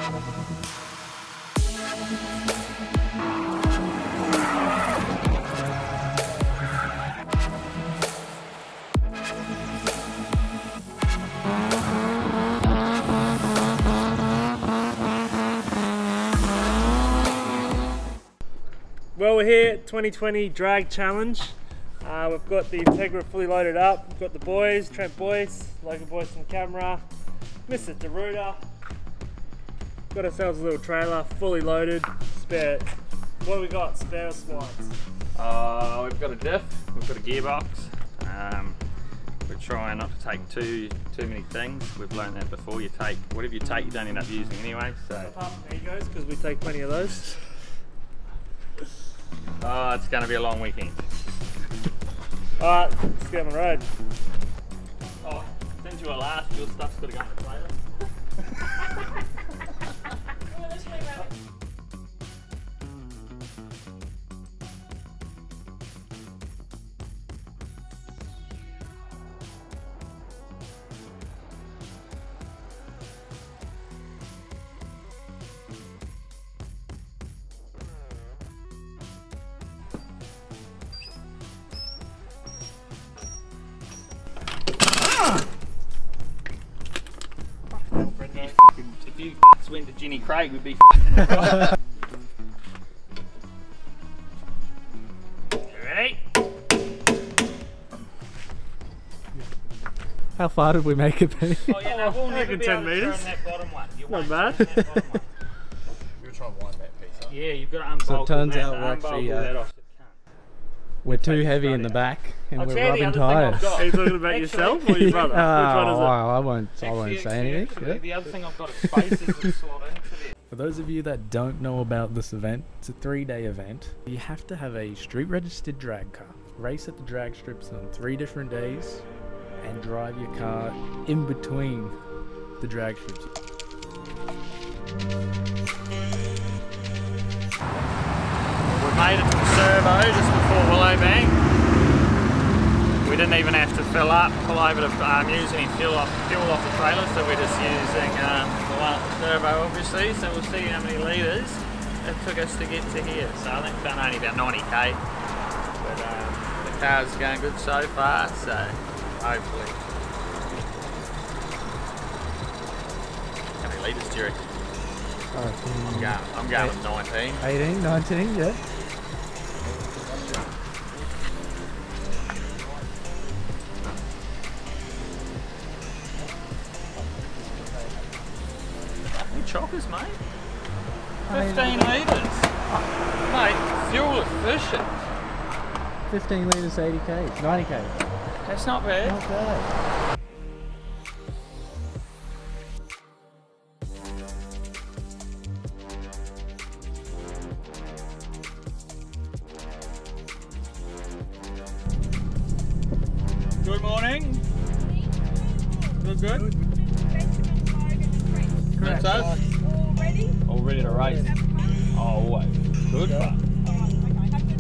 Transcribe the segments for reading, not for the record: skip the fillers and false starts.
Well, we're here at 2020 Drag Challenge. We've got the Integra fully loaded up. We've got the boys, Trent Boyce, Logan Boyce on the camera, Mr. Deruta. Got ourselves a little trailer, fully loaded, spare. What do we got? Spare slides. We've got a diff, we've got a gearbox. We're trying not to take too many things. We've learned that before. You take whatever you take, you don't end up using anyway. So apart from egos, because we take plenty of those. Oh, it's going to be a long weekend. Alright, let's get on the road. Oh, since you were last, your stuff's got to go in the trailer. If you went to Jenny Craig, we'd be f***ing ready? How far did we make it, Benny? Oh yeah, no, we'll never be 10 able to meters. turn that bottom one. You Not won't bad. turn that bottom one. You were trying to wind that piece up. Yeah, you've got to unbolt So it turns that, out we're actually, that off. We're too heavy in the back and I'll we're tell you the rubbing other thing I've tyres. got. Are you talking about yourself or your brother? Which one is it? I won't say anything. Actually, Yeah. the other thing I've got is spaces that slot into there. For those of you that don't know about this event, it's a 3-day event. You have to have a street registered drag car, race at the drag strips on 3 different days, and drive your car in between the drag strips. We made it to the servo just before Willowbank. We didn't even have to pull over to use any fuel off the trailer, so we're just using the one at the servo obviously, so we'll see how many litres it took us to get to here. So I think we've done only about 90k, but the car's going good so far, so hopefully. How many litres do you reckon? I'm going with 19. 18, 19, yeah. Chockers, mate. 15 litres. Mate, fuel efficient. 15 litres, 80k, 90k. That's not bad. Not bad. Good morning. Good. That's us. All ready to race. Oh, always. Good fun.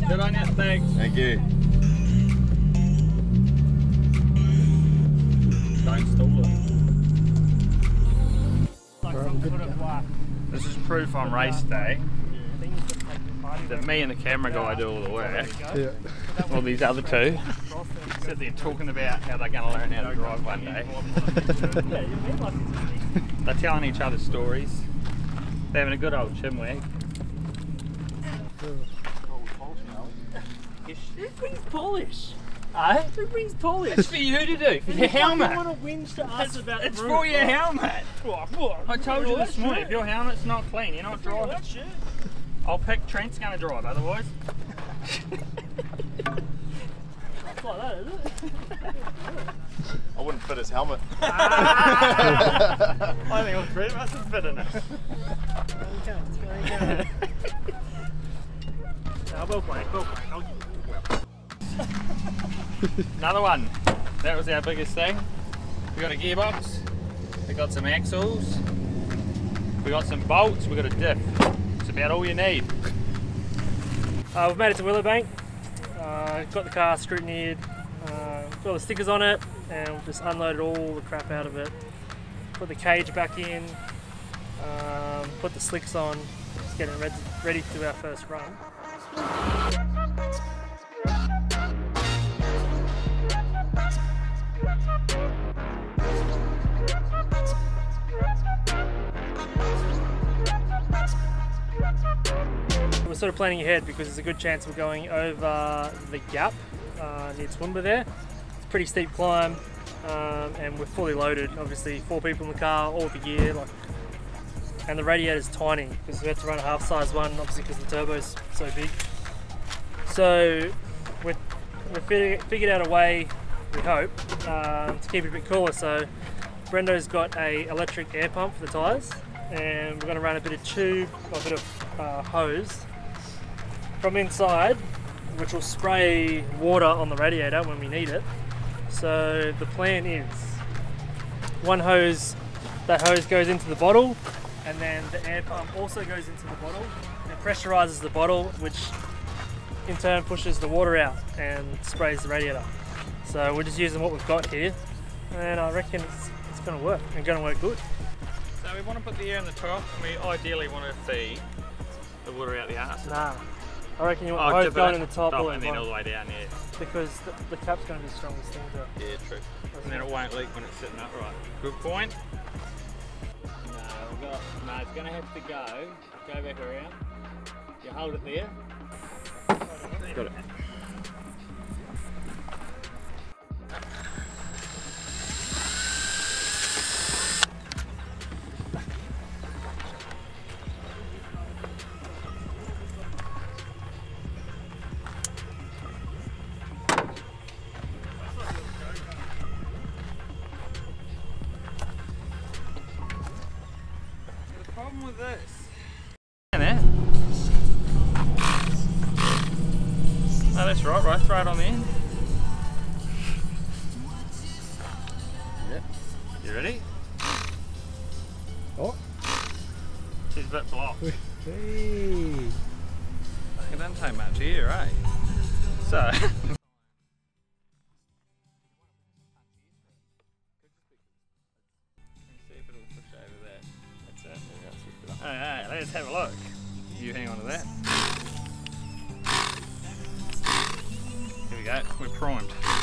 Good on you, thanks. Thank you. Don't stall it. This is proof on race day that me and the camera guy do all the work. Yeah. Well, these other two said they're talking about how they're going to learn how to drive one day. They're telling each other stories. They're having a good old chinwag. Who brings polish? Eh? Who brings polish? It's for you to do, for your helmet. You want to whinge to us about It's the for roof. your helmet. I told you this morning, if your helmet's not clean, you're not driving. I'll pick Trent's going to drive, otherwise. It's like that, is it? I wouldn't fit his helmet. I think all three of us would fit in it. Well played. I'll give you Another one. That was our biggest thing. We got a gearbox. We got some axles. We got some bolts. We got a diff. It's about all you need. We've made it to Willowbank. Got the car scrutineered. Got all the stickers on it, and we've just unloaded all the crap out of it. Put the cage back in. Put the slicks on, just getting ready to do our first run. We're sort of planning ahead because there's a good chance we're going over the gap near Toowoomba there. It's a pretty steep climb, and we're fully loaded. Obviously 4 people in the car, all the gear, and the radiator's tiny because we had to run a half-size one, obviously because the turbo's so big. So we've figured out a way, we hope, to keep it a bit cooler. So Brendo's got a electric air pump for the tyres, and we're going to run a bit of tube, or a bit of hose from inside, which will spray water on the radiator when we need it. So the plan is, one hose, that hose goes into the bottle, and then the air pump also goes into the bottle and pressurizes the bottle, which in turn pushes the water out and sprays the radiator. So we're just using what we've got here, and I reckon it's going to work, and going to work good. So we want to put the air in the top, and we ideally want to feed the water out the arse. Nah, I reckon you want the hose going in the top and then all the way down, yeah. Because the cap's going to be the strongest thing to... Yeah, true. And then it won't leak when it's sitting upright. Good point. No, it's going to have to go back around. You hold it there. Got it. With this. There. Oh, that's right, throw it on the end. Yep. You ready? Oh. She's a bit blocked. Hey. It doesn't take much here, eh? So. Alright, let's have a look. You hang on to that. Here we go, we're primed. Oh,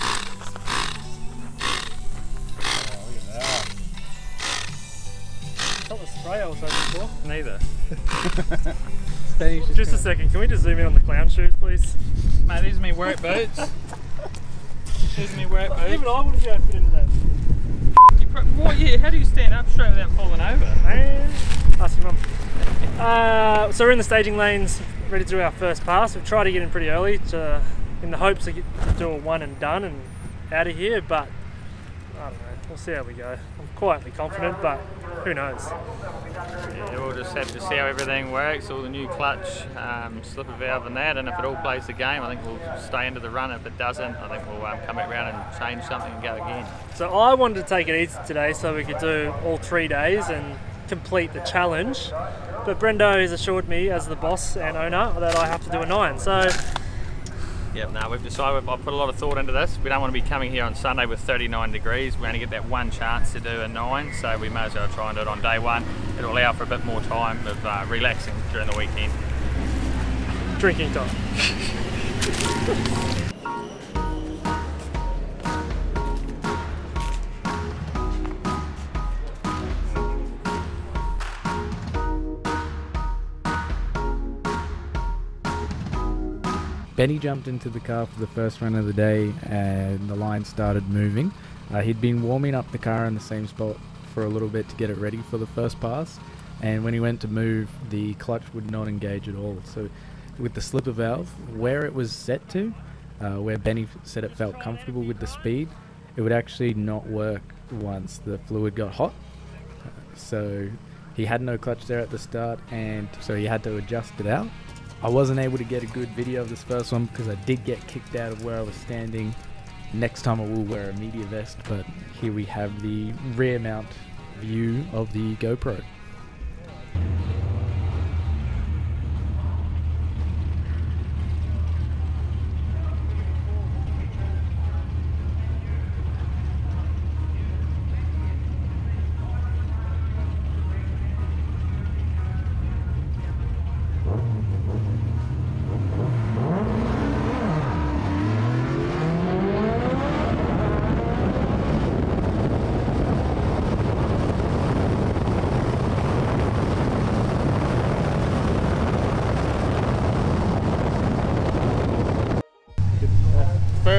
look at that. Not the spray I was hoping for. Neither. Just a second, can we just zoom in on the clown shoes, please? Mate, these are me work boots. These are me work boots. Even I wouldn't be able to fit into that. What? Yeah, how do you stand up straight without falling over? Man. Ask your mum. So we're in the staging lanes, ready to do our first pass. We've tried to get in pretty early in the hopes to do a one and done and out of here, but I don't know, we'll see how we go. I'm quietly confident, but who knows? Yeah, we'll just have to see how everything works, all the new clutch, slipper valve and that, and if it all plays the game, I think we'll stay into the run. If it doesn't, I think we'll come back around and change something and go again. So I wanted to take it easy today so we could do all 3 days and complete the challenge, but Brendo has assured me as the boss and owner that I have to do a 9. So yep, no, we've decided, I've put a lot of thought into this. We don't want to be coming here on Sunday with 39 degrees. We only get that one chance to do a 9, so we may as well try and do it on day 1. It'll allow for a bit more time of relaxing during the weekend. Drinking time. Benny jumped into the car for the first run of the day and the line started moving. He'd been warming up the car in the same spot for a little bit to get it ready for the first pass, and when he went to move, the clutch would not engage at all. So with the slipper valve, where it was set to, where Benny said it felt comfortable with the speed, it would actually not work once the fluid got hot. So he had no clutch there at the start, and so he had to adjust it out. I wasn't able to get a good video of this first one because I did get kicked out of where I was standing. Next time I will wear a media vest, but here we have the rear mount view of the GoPro.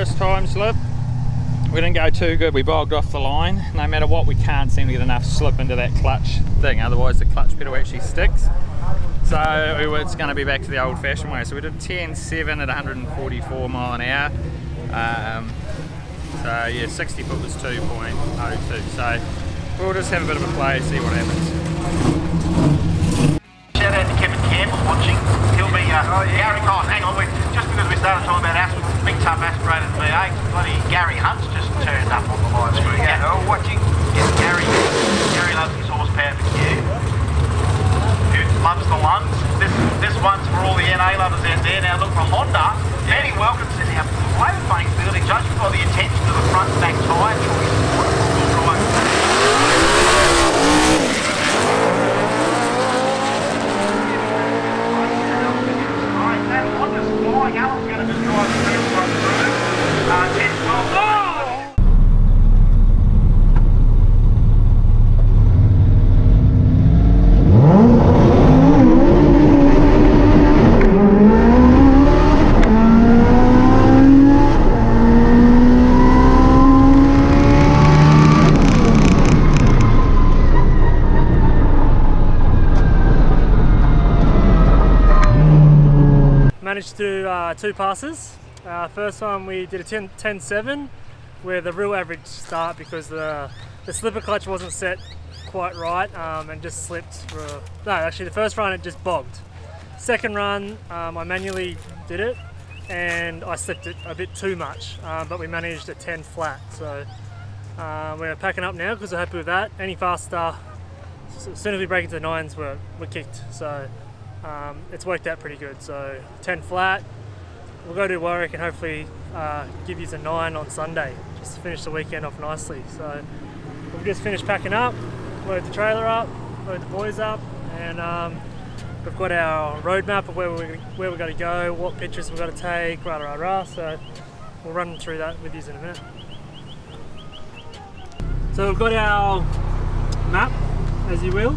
first time slip. We didn't go too good, we bogged off the line. No matter what, we can't seem to get enough slip into that clutch thing, otherwise the clutch pedal actually sticks. So it's going to be back to the old fashioned way. So we did 10.7 at 144 mile an hour. So yeah, 60 foot was 2.02. So we'll just have a bit of a play, see what happens. Shout out to Kevin Campbell watching. He'll be Gary. Oh, hang on, just because we started talking about big tough aspirated V8, bloody Gary Hunt's just turned up on the live screen. Yeah, they're all watching. Yeah, Gary loves his horsepower for Q. Who loves the lungs. This one's for all the NA lovers out there. Now look for Honda. Danny Wilkins said now Willowbank's building, judging by the attention to the front and back tyre choice. Alan's going to just drive the real front through. 10, 12. Oh! Managed to do 2 passes. First one we did a 10.7 with a real average start because the slipper clutch wasn't set quite right and just slipped. No, actually the first run it just bogged. Second run I manually did it and I slipped it a bit too much, but we managed a 10 flat. So we're packing up now because we're happy with that. Any faster, as soon as we break into the 9s, we're kicked. So it's worked out pretty good. So 10 flat, we'll go to Warwick and hopefully give you a 9 on Sunday, just to finish the weekend off nicely. So we've just finished packing up, load the trailer up, load the boys up, and we've got our roadmap of where we're going to go, what pictures we've got to take, so we'll run through that with you in a minute. So we've got our map, as you will.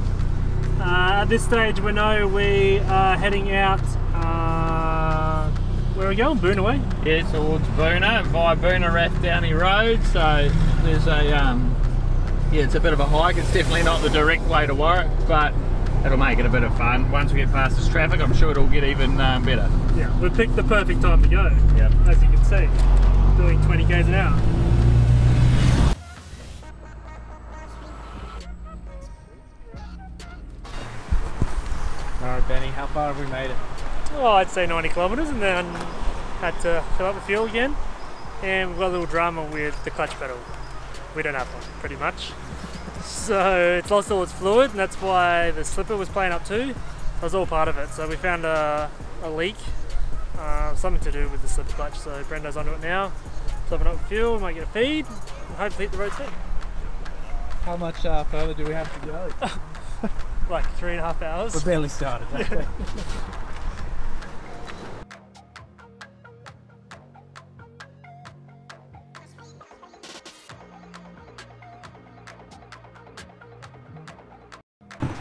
At this stage we know we are heading out, where are we going? Boona way? Yeah, towards Boona, via Boona Rathdowney Road, so there's a, yeah, it's a bit of a hike. It's definitely not the direct way to Warwick, but it'll make it a bit of fun. Once we get past this traffic, I'm sure it'll get even better. Yeah, we've picked the perfect time to go, yep. As you can see, doing 20 k's an hour. Alright Benny, how far have we made it? Oh, I'd say 90 kilometres, and then had to fill up the fuel again. And we've got a little drama with the clutch pedal. We don't have one, pretty much. So it's lost all its fluid, and that's why the slipper was playing up too. That was all part of it. So we found a leak, something to do with the slipper clutch. So Brendo's onto it now, topping up fuel, might get a feed, and hopefully hit the road soon. How much further do we have to go? Like 3.5 hours. We're barely started. Okay.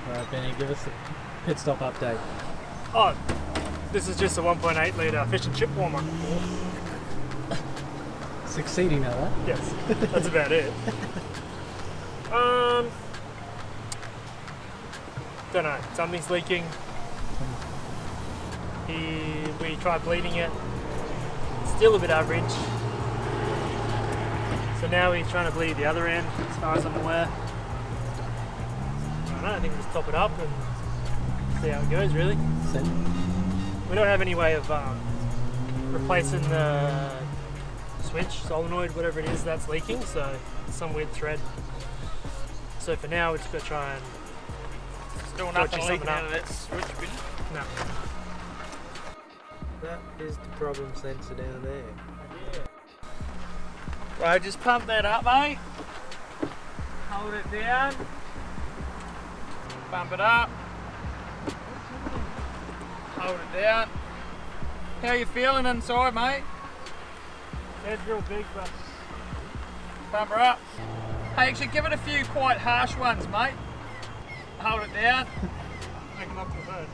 Alright Benny, give us a pit stop update. Oh, this is just a 1.8 litre fish and chip warmer. Succeeding at that? Yes, that's about it. Don't know, something's leaking. We tried bleeding it, still a bit average. So now he's trying to bleed the other end, as far as I'm aware. I don't know, I think we'll just top it up and see how it goes, really. We don't have any way of replacing the switch, solenoid, whatever it is that's leaking, so it's some weird thread. So for now, we're just going to try and Still nothing leaking out of that switch bin? No. That is the problem sensor down there. Yeah. Right, just pump that up, mate. Hold it down. Pump it up. Hold it down. How you feeling inside, mate? Head's real big, but Pump her up. Hey, actually give it a few quite harsh ones, mate. Hold it down. I can knock the bird.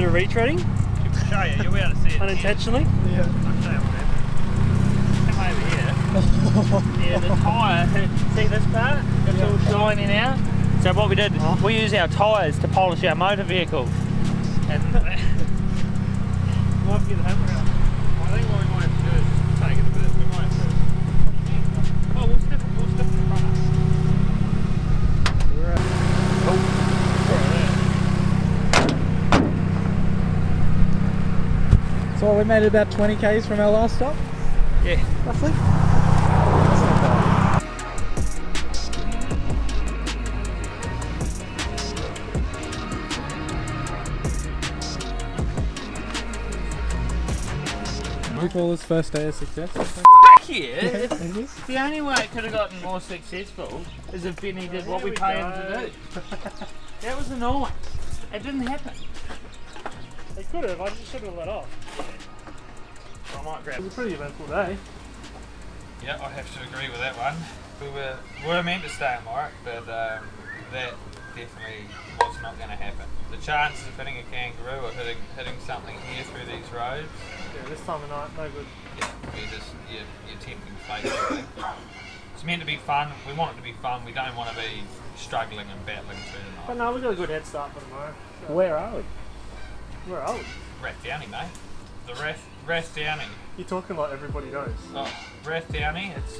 of retreading Show you, you'll be able to see it. unintentionally. Yeah. I'll show you what happened. Come over here. Yeah, the tyre, see this part? It's all shiny now. So what we did, we use our tyres to polish our motor vehicle. And We'll have to get the hammer out. I think what we might have to do is just take it a bit. We might have to. Oh, we'll stiffen the front up. So we made it about 20 k's from our last stop, Yeah. roughly. That's not bad. We call this first day a success, I think. Fuck yeah! It is. The only way it could have gotten more successful is if Benny did what we pay him to do. That was annoying. It didn't happen. They could have, I just should have let off. I might grab It was a pretty eventful day. Yeah, I have to agree with that one. We were meant to stay in Warwick, but that definitely was not going to happen. The chances of hitting a kangaroo or hitting something here through these roads, Yeah, this time of night, no good. yeah, you're tempting fate. Really. It's meant to be fun. We want it to be fun. We don't want to be struggling and battling through the But night. no, we've got a good head start for tomorrow. So Where are we? Where are we? Rathdowney, mate. The Rathdowney. You're talking like everybody knows. Oh, Rathdowney. It's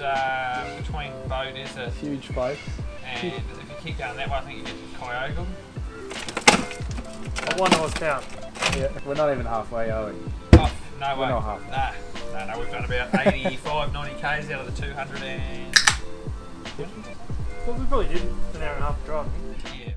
between Bow Desert Huge place. and if you keep going that way, I think you get to Kyogle. But 1 hour's down. Yeah, we're not even halfway, are we? Oh, no way. We're not half. No, we've done about 85, 90 k's out of the 200 and... Well, we probably did an hour and a half drive. Yeah.